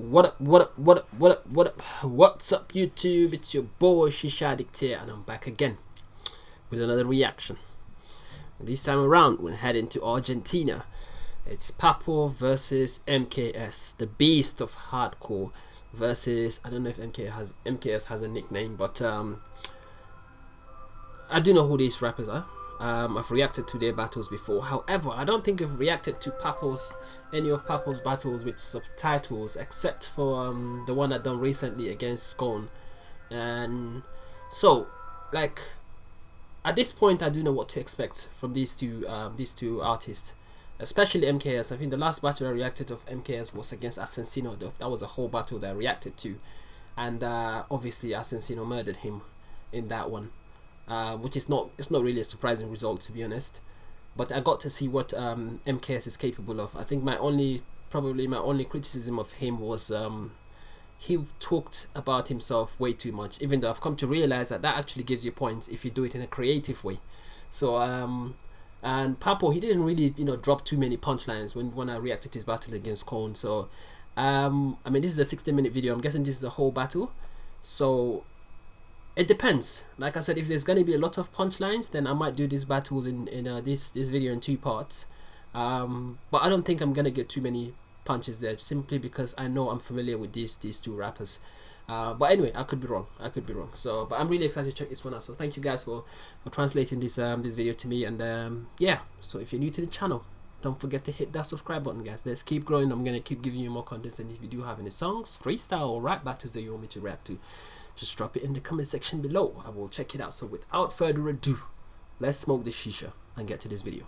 What's up, YouTube? It's your boy Shisha Addict here, and I'm back again with another reaction. This time around, we're heading to Argentina. It's PAPO versus MKS, the beast of hardcore, versus, I don't know if MKS has a nickname, but I do know who these rappers are. I've reacted to their battles before. However, I don't think I've reacted to any of PAPO's battles with subtitles, except for the one I done recently against Scone. And so, like, at this point, I do know what to expect from these two artists, especially MKS. I think the last battle I reacted of MKS was against Asensino. That was a whole battle that I reacted to, and obviously Asensino murdered him in that one. Which is not really a surprising result, to be honest, but I got to see what MKS is capable of. I think probably my only criticism of him was he talked about himself way too much, even though I've come to realize that actually gives you points if you do it in a creative way. So and PAPO, he didn't really drop too many punchlines when I reacted to his battle against Cone. So I mean, this is a 60-minute video. I'm guessing this is the whole battle, so it depends. Like I said, if there's gonna be a lot of punchlines, then I might do these battles in this video in 2 parts. But I don't think I'm gonna get too many punches there, simply because I know I'm familiar with these 2 rappers. But anyway, I could be wrong. So, but I'm really excited to check this one out. So thank you guys for translating this video to me. And yeah, so if you're new to the channel, don't forget to hit that subscribe button, guys. Let's keep growing. I'm gonna keep giving you more content. And if you do have any songs, freestyle, or rap battles that you want me to react to, just drop it in the comment section below. I will check it out. So without further ado, let's smoke this shisha and get to this video.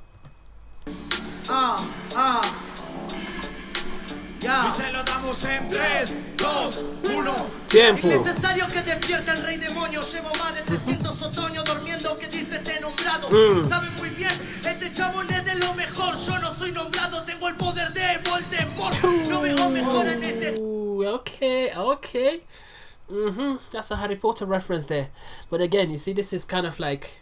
Tiempo. Es necesario que despierte el rey demonio. Llevo más de 300 otoños durmiendo que dice este nombrado. Saben muy bien, este chabón es de lo mejor. Yo no soy nombrado, tengo el poder de Voldemort. No veo mejor en este. Okay. That's a Harry Potter reference there. But again, you see, this is kind of like,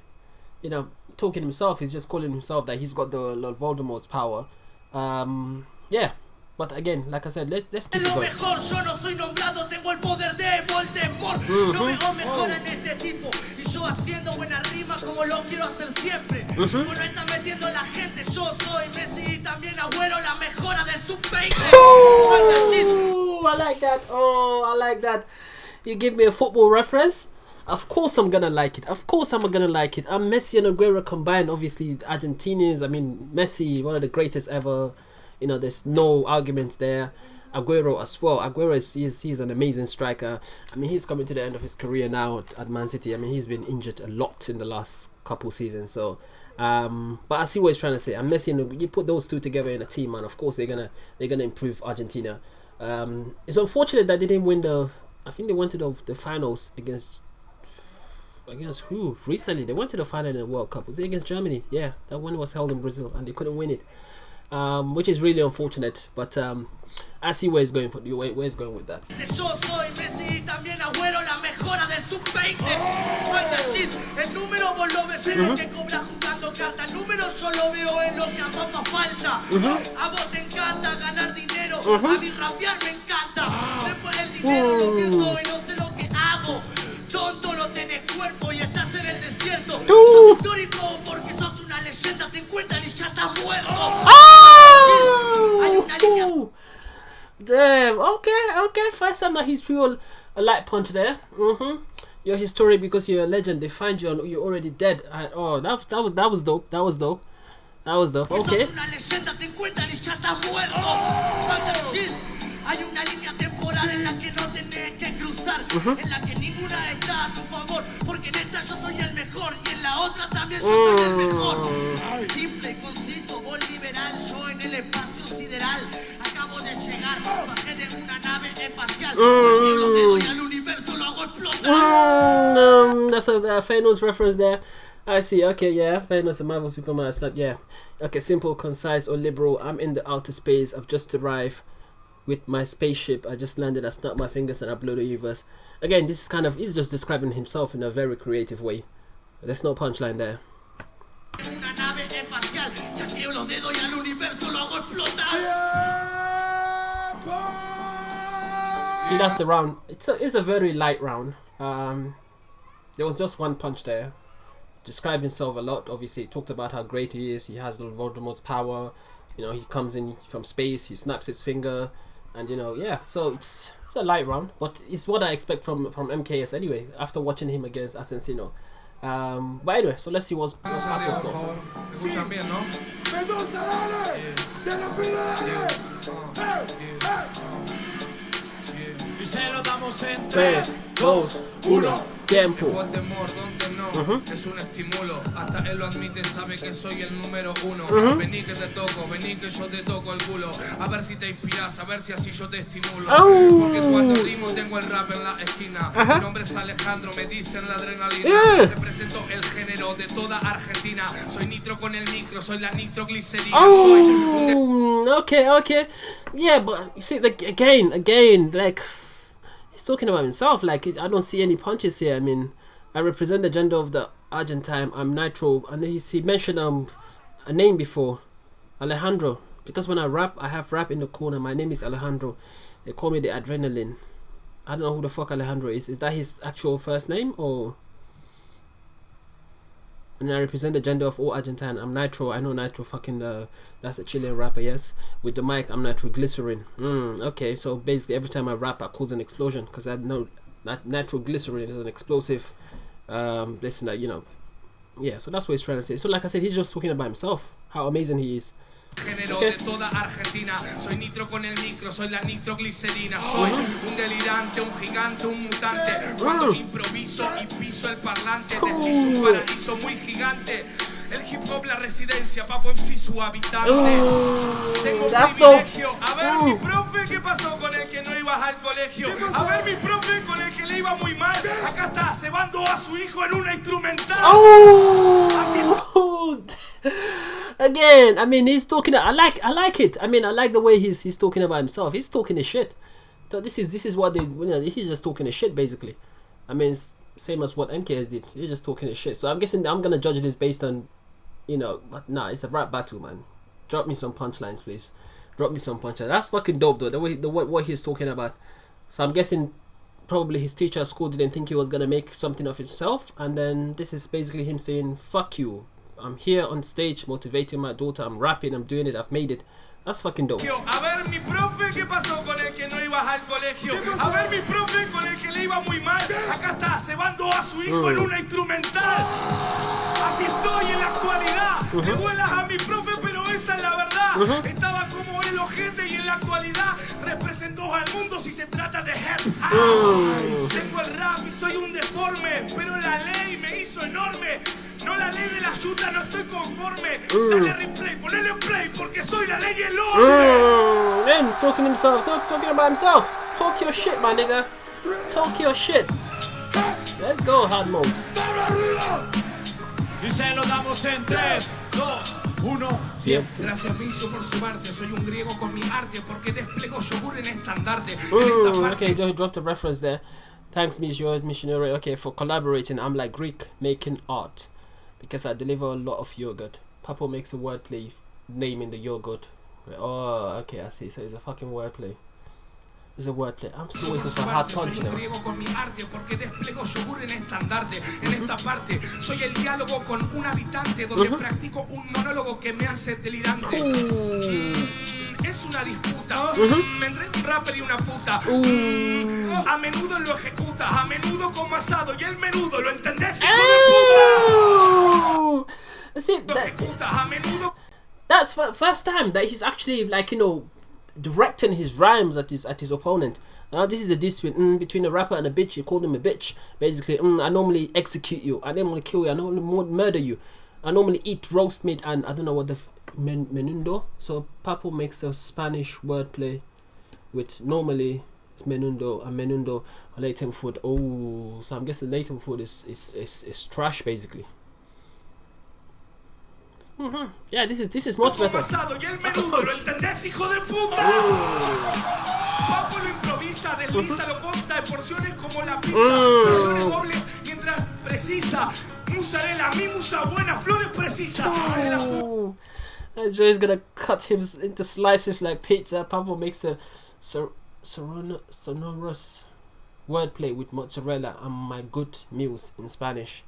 talking himself. He's just calling himself that he's got the Lord Voldemort's power. Yeah. But again, like I said, let's keep it going. Yo no soy nombrado, tengo el poder de Voldemort. No veo mejor en este tipo. Y yo haciendo buena rima como lo quiero hacer siempre. Bueno, está metiendo la gente. Yo soy Messi y también Agüero, la mejora del sub-20. I like that. Oh, I like that. You give me a football reference. Of course I'm gonna like it. I'm Messi and Aguero combined. Obviously, Argentinians. I mean, Messi, one of the greatest ever. There's no arguments there. Aguero as well. Aguero he's an amazing striker. I mean, he's coming to the end of his career now at Man City. I mean, he's been injured a lot in the last couple seasons. So, but I see what he's trying to say. And Messi, you put those 2 together in a team, and of course they're gonna improve Argentina. It's unfortunate that they didn't win I think they went to the finals against who recently. They went to the final in the World Cup. Was it against Germany? Yeah, that one was held in Brazil and they couldn't win it, which is really unfortunate. But I see where he's going where he's going with that. Yo soy Messi y también Agüero, la mejora del sub-20. Shit, el número vos lo ves en lo que cobra jugando carta. El número yo lo veo en lo que a papá falta. A vos te encanta ganar dinero, a mí rapear me encanta. Después el dinero lo pienso y no sé lo que hago. Tonto, no tenés cuerpo y estás en el desierto. Sos histórico porque sos una leyenda. Te encuentran y ya estás muerto. Hay una línea. Damn. Okay. First time that he's pure a light punch there. You're historic because you're a legend. They find you and you're already dead. Oh, that was dope. That was dope. Okay. Hay una línea temporal en la que no tenés que cruzar, en la que ninguna está a tu favor, porque en esta yo soy el mejor y en la otra también yo soy el mejor. Simple y conciso, vos liberal, yo en el espacio sideral. Acabo de llegar, bajé de una nave espacial. Yo lo doy al universo, lo hago explotar. That's a famous reference there. I see. Okay, yeah, famous Marvel Superman. It's like, yeah. Okay, simple, concise, or liberal. I'm in the outer space. I've just arrived with my spaceship. I just landed. I snapped my fingers and I blew the universe. Again, this is he's just describing himself in a very creative way. There's no punchline there. Una nave espacial, chaqueo los dedos y al universo lo hago explotar. See, that's the round. It's a very light round. There was just one punch there. Described himself a lot. Obviously, he talked about how great he is. He has the Voldemort's power. You know, he comes in from space. He snaps his finger, and you know, yeah. So it's a light round, but it's what I expect from MKS anyway. After watching him against Asensino. But anyway, so let's see what's Papo's got. Tres, dos, uno, tiempo. Es un estímulo, hasta él lo admite, sabe que soy el número uno. Vení que te toco, vení que yo te toco el culo. A ver si te inspiras, a ver si así yo te estimulo. Porque cuando rimo tengo el rap en la esquina. Mi nombre es Alejandro, me dicen la adrenalina. Represento el género de toda Argentina. Soy nitro con el micro, soy la nitroglicerina. Okay. Yeah, but you see, like, again, like, he's talking about himself. Like, I don't see any punches here. I mean, I represent the gender of the Argentine. I'm Nitro, and he mentioned a name before, Alejandro. Because when I rap, I have rap in the corner. My name is Alejandro. They call me the Adrenaline. I don't know who the fuck Alejandro is. Is that his actual first name, or? And I represent the gender of all Argentine. I'm Nitro. I know Nitro. Fucking that's a Chilean rapper. Yes, with the mic, I'm nitroglycerin. Okay, so basically every time I rap, I cause an explosion because I know that nitroglycerin is an explosive. Listen, you know, yeah. So that's what he's trying to say. So like I said, he's just talking about himself, how amazing he is. Género de toda Argentina. Soy nitro con el micro, soy la nitroglicerina. Soy un delirante, un gigante, un mutante. Cuando improviso y piso el parlante, deslizo un paraíso muy gigante. El hip hop, la residencia, Papo MC su habitante. Tengo privilegio. A ver mi profe, ¿qué pasó con el que no ibas al colegio? A ver mi profe con el que le iba muy mal. Acá está, cebando a su hijo en una instrumental. Again, I mean, he's talking. I like it. I mean, I like the way he's talking about himself. He's talking his shit. So this is what they. You know, he's just talking his shit basically. I mean, it's same as what MKS did. He's just talking his shit. So I'm guessing I'm gonna judge this based on, you know. But nah, it's a rap battle, man. Drop me some punchlines, please. Drop me some punchlines. That's fucking dope, though. What he's talking about. So I'm guessing probably his teacher at school didn't think he was gonna make something of himself, and then this is basically him saying, "Fuck you. I'm here on stage motivating my daughter. I'm rapping. I'm doing it. I've made it." That's fucking dope. A ver mi profe, ¿qué pasó con el que no ibas al colegio? A ver mi profe con el que le iba muy mal. Acá está, cebando a su hijo en una instrumental. Así estoy en la actualidad. Me vuelas a mi profe, pero esa es la verdad. Estaba como el ojete y en la actualidad representó al mundo si se trata de hip hop. Tengo el rap y soy un deforme, pero la ley me hizo enorme. No la ley de la yuta, no estoy conforme. Dale replay, ponele play, porque soy la ley y el orden. Man, talking himself, talking about himself. Talk your shit, my nigga. Talk your shit. Let's go, hard mode. Y se lo damos en 3, 2, 1. Siempre. Gracias, Vicio, por sumarte. Soy un griego con mi arte, porque desplego yogur en estandarte. Okay, Joe dropped a reference there. Thanks, missionary. Okay, for collaborating. I'm like Greek making art. Because I deliver a lot of yogurt. Papo makes a wordplay naming the yogurt. Oh, okay, I see. So it's a fucking wordplay. It's a wordplay. I'm still waiting for a hard punch now. Con mi arte porque desplego yogur en estandarte. En esta parte soy el diálogo con un habitante donde practico un monólogo que me hace delirante. Es una disputa. Entre un rapper y una puta. A menudo lo ejecutas, a menudo como asado y el menudo, ¿lo entendés, hijo de puta? See, that's first time that he's actually, like, you know, directing his rhymes at his opponent. Now this is a dispute between a rapper and a bitch. You called him a bitch. Basically, I normally execute you. I normally kill you. I normally murder you. I normally eat roast meat and I don't know what the menudo. So Papo makes a Spanish wordplay, which normally is menudo, and menudo latent food. Oh, so I'm guessing latent food is trash basically. Yeah, this is much better. That's a Joe's gonna cut him into slices like pizza. Papo makes a sonorous wordplay with mozzarella and my good meals in Spanish.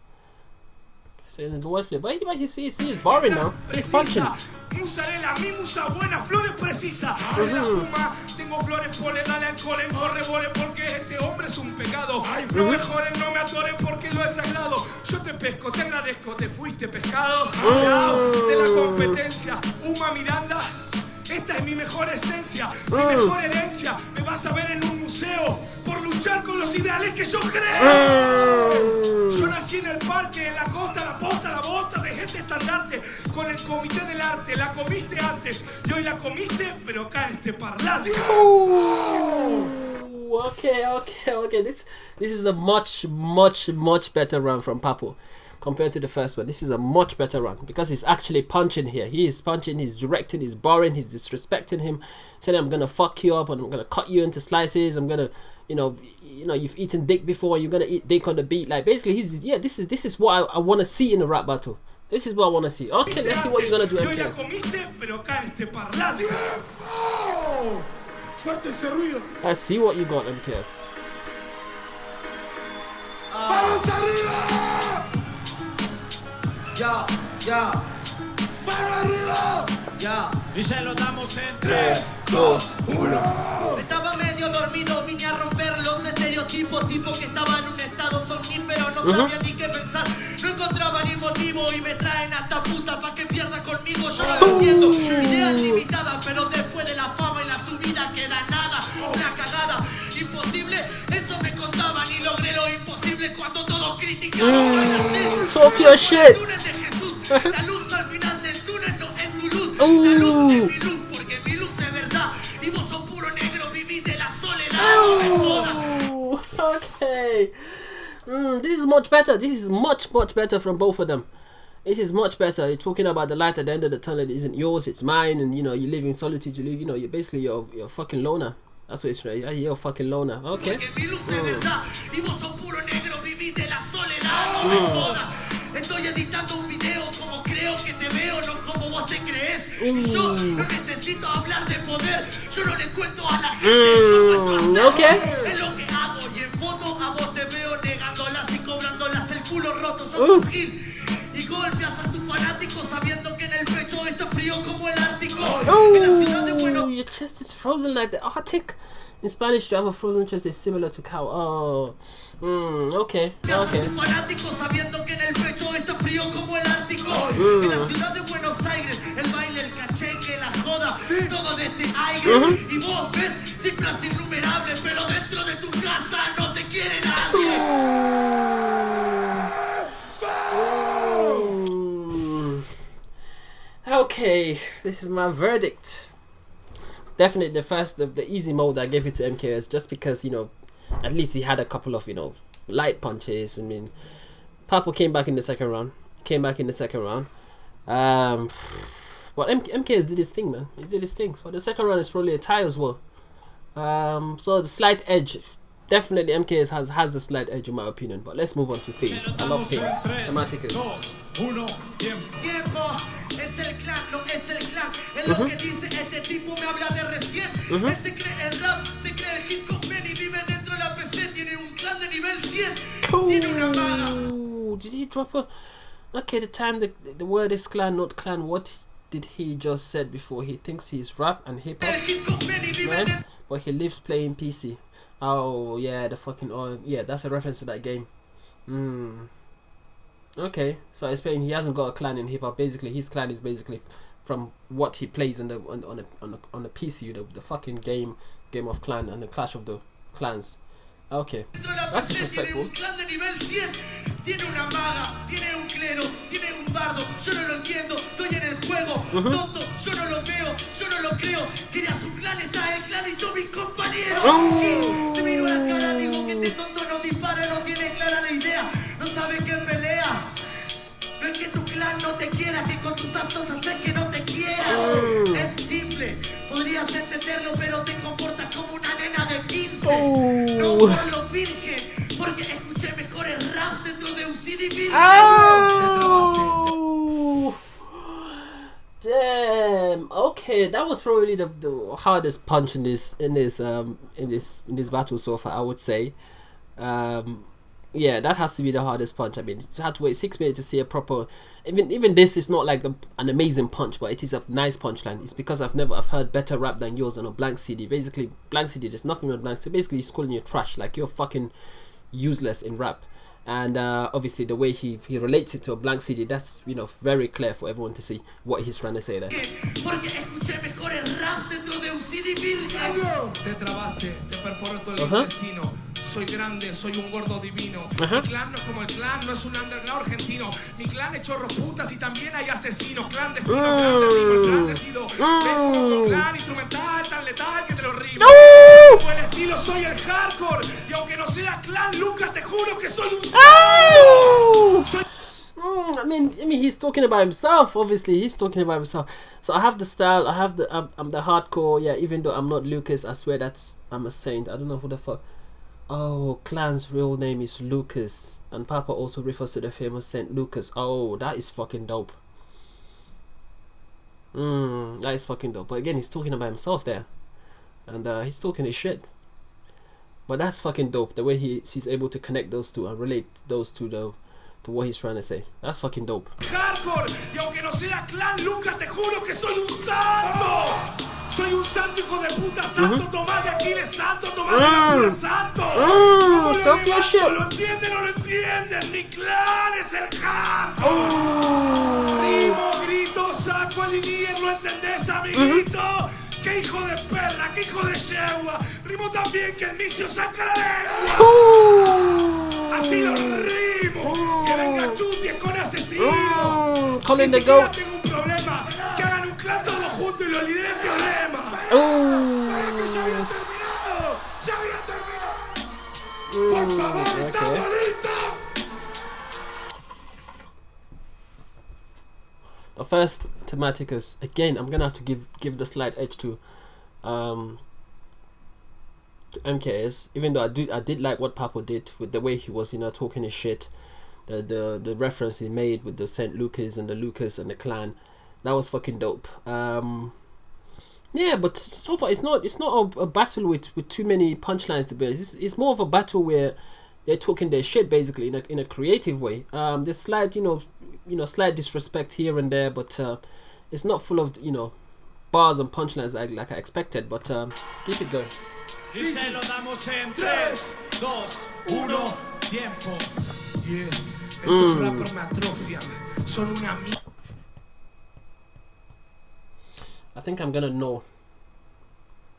Saying the wordplay, but he's boring now. He's punching. Musarela, mi musa buena, flores precisa. De la puma, tengo flores, pole, dale alcohol, corre, bore, porque este hombre es un pecado. No me joden, no me atoren, porque lo es sagrado. Yo te pesco, te agradezco, te fuiste pescado. Chao, de la competencia. Uma Miranda, esta es mi mejor esencia, mi mejor herencia. Me vas a ver en un museo por luchar con los ideales que yo creo. Yo nací en el parque, en la costa, la posta, la bosta, dejé este estandarte con el comité del arte. La comiste antes y hoy la comiste, pero acá en este parlante. Okay. This is a much better run from PAPO compared to the first one. This is a much better run because he's actually punching here. He is punching, he's directing, he's boring, he's disrespecting him, saying I'm gonna fuck you up and I'm gonna cut you into slices. I'm gonna, you know, you've eaten dick before. You're gonna eat dick on the beat. Like basically, this is what I want to see in a rap battle. This is what I want to see. Okay, let's see what you're gonna do, MKS. Let's see what you got, MKS. Ya. ¡Mano arriba! Ya. Y se lo damos en 3, 2, 1. Estaba medio dormido, vine a romper los estereotipos. Tipo que estaba en un estado somnífero, no sabía ni qué pensar. No encontraba ni motivo y me traen hasta puta pa' que pierda conmigo. Yo no lo entiendo. Ideas limitadas, pero después de la fama y la subida queda nada. Una cagada imposible, eso me contaban y logré lo imposible cuando todos criticaron. Talk your shit. La luz al final del túnel no es tu luz. La luz es mi luz, porque mi luz es verdad. Y vos sos puro negro, vivís de la soledad. No me jodas. Okay. This is much better. This is much better from both of them. It is much better. You're talking about the light at the end of the tunnel. It isn't yours, it's mine. And you know, you live in solitude. You live, you know, you're basically you're a fucking loner. That's what it's right. You're a fucking loner. Okay. Estoy editando un video como creo que te veo, no como vos te crees. Y yo no necesito hablar de poder. Yo no le cuento a la gente, yo muestro hacer. Es lo que hago y en foto a vos te veo negándolas y cobrándolas el culo roto. Sos un gil y golpeas a tus fanáticos sabiendo que en el pecho está frío como el Ártico. En la ciudad de Buenos Your chest is frozen like the Arctic. In Spanish, to have a frozen chest is similar to cow. Oh, okay. Fanáticos sabiendo que en el pecho está frío como el Ártico. En la ciudad de Buenos Aires, el baile, el cachengue, la joda, todo de este aire. Y vos ves cifras innumerables, pero dentro de tu casa no te quiere nadie. Okay, this is my verdict. Definitely the easy mode I gave it to MKS just because, you know, at least he had a couple of, you know, light punches. I mean, PAPO came back in the second round. But MKS did his thing, man. He did his thing. So the second round is probably a tie as well. So the slight edge, definitely MKS has a slight edge in my opinion. But let's move on to themes. I love themes. Thematicus. Tiempo, es el clan, no es el clan. Es lo que dice este tipo, me habla de recién. Él se cree el rap, se cree el hip hop man y vive dentro de la PC. Tiene un clan de nivel 100. Tiene una maga. Did he drop a... Okay, the time the word is clan, not clan. What did he just said before? He thinks he's rap and hip hop, right? But he lives playing PC. Oh yeah, the fucking that's a reference to that game. Okay, so he's playing. He hasn't got a clan in hip hop. Basically, his clan is basically from what he plays on the PC, the fucking game of clan and the Clash of the Clans. Okay, that's disrespectful. Tiene una maga, tiene un clero, tiene un bardo. Yo no lo entiendo, estoy en el juego. Tonto, yo no lo veo, yo no lo creo. Quería su clan, está el clan y todos mis compañeros. Te miro a la cara, digo que este tonto no dispara, no tiene clara la idea. No sabe qué pelea. No es que tu clan no te quiera, que con tus actos haces que no te quiera. Es simple, podrías entenderlo, pero te comportas como una nena de 15. No por lo virgen, porque escuché mejores raps dentro de un CD virgen. Damn. Okay, that was probably the hardest punch in this battle so far, I would say. Yeah, that has to be the hardest punch. I mean, you had to wait 6 minutes to see a proper. Even this is not like an amazing punch, but it is a nice punchline. It's because I've heard better rap than yours on a blank CD. Basically, blank CD, there's nothing on blank. So basically, he's calling you trash, like you're fucking useless in rap. And obviously, the way he relates it to a blank CD, that's very clear for everyone to see what he's trying to say there. Soy grande, soy un gordo divino. Mi clan no es como el clan, no es un underground argentino. Mi clan es chorro putas y también hay asesinos. Clandestino, clandestino, vengo con clan instrumental tan letal que te lo rimo. Por el estilo soy el hardcore. Y aunque no sea clan, Lucas, te juro que soy un santo. I mean, he's talking about himself. Obviously, he's talking about himself. So I have the style. I have I'm the hardcore. Yeah, even though I'm not Lucas, I swear I'm a saint. I don't know who the fuck. Oh, Clan's real name is Lucas, and Papa also refers to the famous Saint Lucas. Oh, that is fucking dope. That is fucking dope. But again, he's talking about himself there, and he's talking his shit. But that's fucking dope. The way he's able to connect those two and relate those two to what he's trying to say. That's fucking dope. Hardcore, y aunque no sea Clan Lucas, te juro que soy un santo. Soy un santo, hijo de puta, santo, tomá de aquí de santo, tomá de la pura santo. Talk your shit. ¿Lo entienden o no entienden? Mi clan es el hardcore. Rimo, grito, saco a linier, ¿lo entendés, amiguito? ¡Qué hijo de perra, qué hijo de yegua! Rimo también que el misio saca la lengua. Así lo rimo. Que venga Chuties con asesino. Calling the goats. goats. Tengo un problema. Que hagan un clan todos juntos y lo lideren el teorema. ¡Para que ya había terminado! ¡Ya había terminado! ¡Por favor, estamos listos! The first Thematicus, again, I'm gonna have to give the slight edge to MKS, even though I did like what PAPO did with the way he was talking his shit, the reference he made with the Saint Lucas and the clan. That was fucking dope. Yeah, but so far it's not a battle with too many punchlines, to be honest. It's more of a battle where they're talking their shit basically in a creative way. There's slight slight disrespect here and there, but it's not full of bars and punchlines like I expected. But let's keep it going. Y se lo damos en 3, 2, 1, tiempo. Yeah, estos rappers me atrofian. Son una mierda. I think I'm gonna know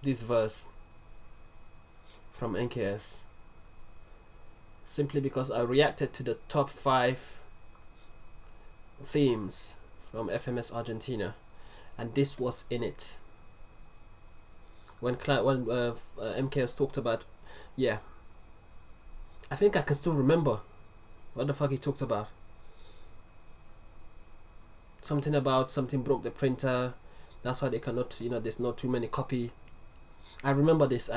this verse from MKS simply because I reacted to the top 5 themes from FMS Argentina, and this was in it. When MKS talked about, yeah, I think I can still remember what the fuck he talked about. Something about something broke the printer. That's why they cannot, there's not too many copy. I remember this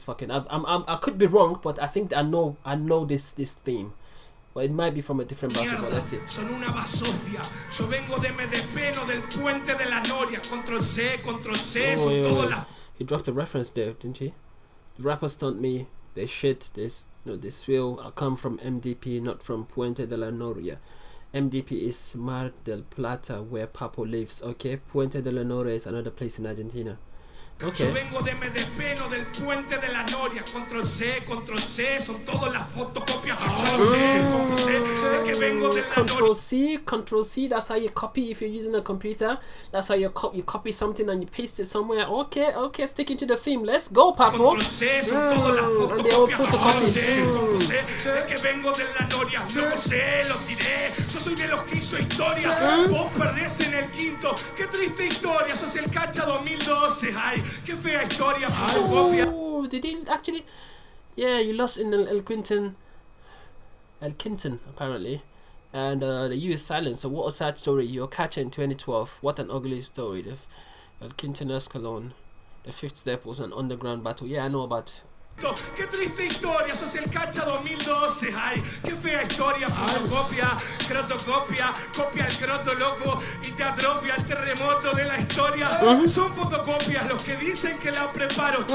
fucking. I could be wrong, but I think I know this theme. But it might be from a different battle, but let's see. Son una basofia. Yo vengo de MDP, no del puente de la Noria. Control C, son todas las. He dropped a reference there, didn't he? The rappers stunt me. They shit. This will come from MDP, not from Puente de la Noria. MDP is Mar del Plata, where Papo lives. Okay, Puente de la Noria is another place in Argentina. Okay. Yo vengo de MDP, no del puente de la Noria. Control C, son todas las fotocopias. Es que vengo de la Control C, that's how you copy if you're using a computer. That's how you copy something and you paste it somewhere. Okay, sticking to the theme. Let's go, Papo. Control C, son todas las fotocopias. And they all photocopies. Es que vengo de la Noria. Luego sé, lo tiré. Yo soy de los que hizo historia. Vos perdés en el quinto. Qué triste historia. Sos el Cacha 2012. Ay, qué fea historia, fotocopia. Oh, they didn't actually. Yeah, you lost in El Quinton, apparently, and the U is silent. So what a sad story. Your catcher in 2012. What an ugly story. The El Quinton Escalon. The 5th step was an underground battle. Yeah, I know about. Qué triste historia. Sos el Cacha 2012. Ay, Ay, qué fea historia, fotocopia, crotocopia, copia el croto loco y te atrofia el terremoto de la historia. Son fotocopias los que dicen que la preparo.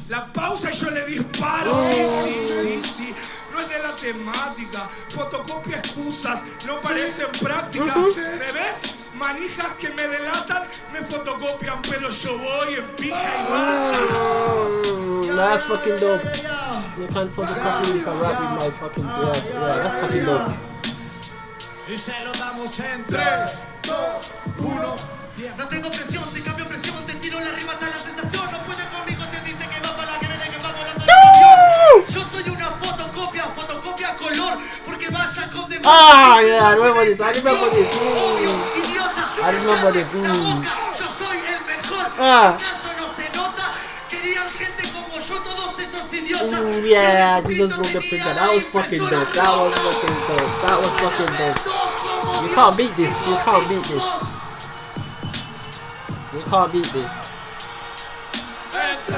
La pausa y yo le disparo. Sí. No es de la temática. Fotocopia excusas, no parecen prácticas. ¿Me ves? Manijas que me delatan, me fotocopian, pero yo voy en pija y bata. That's fucking dope. You can't photocopy me if I rap with my fucking yeah, that's fucking dope. Y se lo damos en 3, 2, 1. No tengo presión, te cambio presión, te tiro la rima hasta la sensación. No puede conmigo, te dice que va para la guerra, que va volando el avión. Yo soy una fotocopia color, porque vaya con demás. Ah, yeah, I remember this. I remember this. I remember this. Yo soy el mejor. ¿Acaso no se nota? Querían gente como yo, todos esos idiotas. Yeah, Jesus broke the printer. That was fucking dope. That was fucking dope. That was fucking dope. You can't beat this. You can't beat this. You can't beat this. En 3,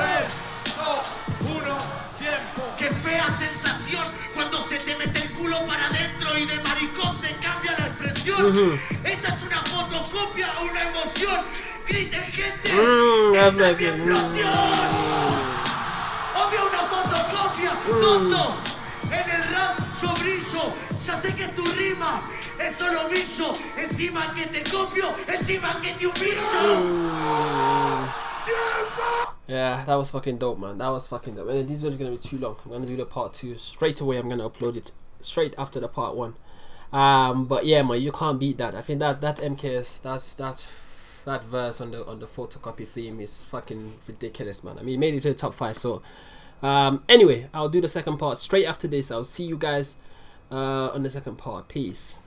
2, 1, tiempo. Qué fea sensación cuando se te mete el culo para adentro y de maricón te cambia la expresión. Esta es una fotocopia, una emoción. Griten gente. ¡Esa es mi explosión! Obvio una fotocopia, tonto. En el rap yo brillo. Ya sé que es tu rima. Es solo brillo. Encima que te copio, encima que te humillo. Yeah, that was fucking dope, man. That was fucking dope. And this is gonna be too long. I'm gonna do the part 2 straight away. I'm gonna upload it straight after the part 1. But yeah, man, you can't beat that. I think that MKS, that verse on the photocopy theme is fucking ridiculous, man. I mean, he made it to the top 5. So anyway, I'll do the second part straight after this. I'll see you guys on the second part. Peace.